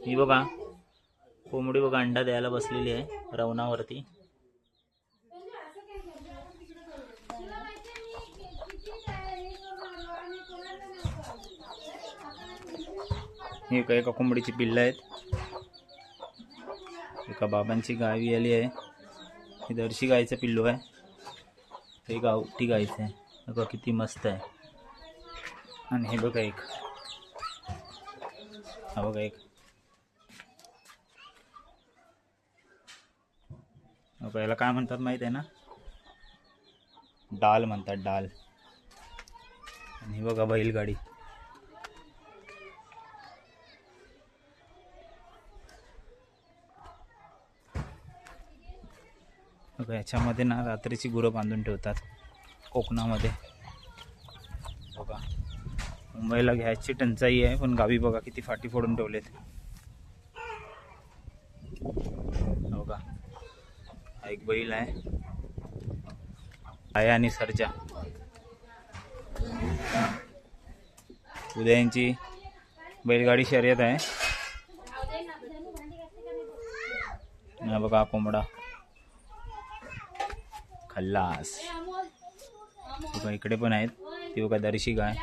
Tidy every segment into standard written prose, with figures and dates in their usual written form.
ही बघा कोंबडी बघा अंडा द्यायला बसलेली आहे रवणावरती. ही एका कोंबडीची पिल्ल आहेत. एका बाबांची गावी आली आहे. ही दर्शी गायचं पिल्लू आहे. हे गावठी गायचं आहे. बघा किती मस्त आहे. आणि हे बघा एक, हा बघा एक, याला काय म्हणतात माहित आहे ना? डाल म्हणतात, डाल. आणि बघा बैलगाडी. बघा याच्यामध्ये ना रात्रीची गुरं बांधून ठेवतात कोकणामध्ये. बघा मुंबईला घ्यायची टंचाई आहे, पण गावी बघा किती फाटी फोडून ठेवलेत. बघा हा एक बैल आहे, आया आणि सरजा. उद्या यांची बैलगाडी शर्यत आहे. हा बघा कोंबडा खल्लास. बघा इकडे पण आहेत. ती बघा दर्शी गाय.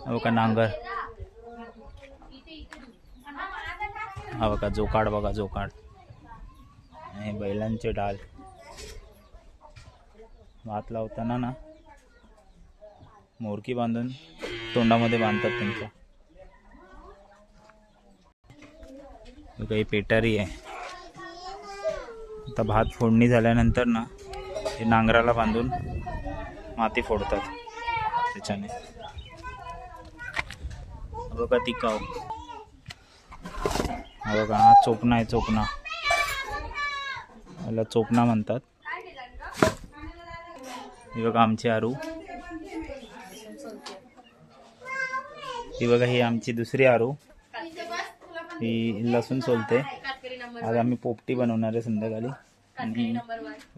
बघा नांगर. हा बघा जोकाड. बघा जोकाड. आणि बैलांचे डाल. भात लावताना ना मोरकी बांधून तोंडामध्ये बांधतात त्यांच्या. काही पेटारी आहे. आता भात फोडणी झाल्यानंतर ना ते नांगराला बांधून माती फोडतात त्याच्याने. बघा तिकाव. हा बघा हा चोपणा आहे, चोपणा. याला चोपणा म्हणतात. ही बघा आमची आरू. ही बघा ही आमची दुसरी आरू. ही लसूण सोलते. आज आम्ही पोपटी बनवणार आहे संध्याकाळी. आणि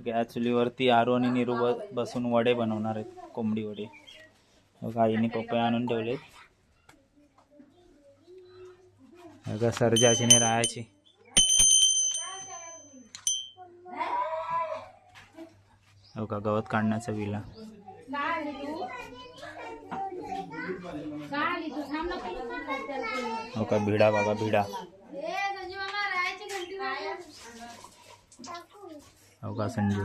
या चुलीवरती आरू आणि निरू बसून वडे बनवणार आहेत, कोंबडी वडे. बघा आईने पपई आणून ठेवलेत. बघा सरजाची ने राहायची. बघा गवत काढण्याचा विला. बघा भिडा. बघा भिडा. बघा संजू.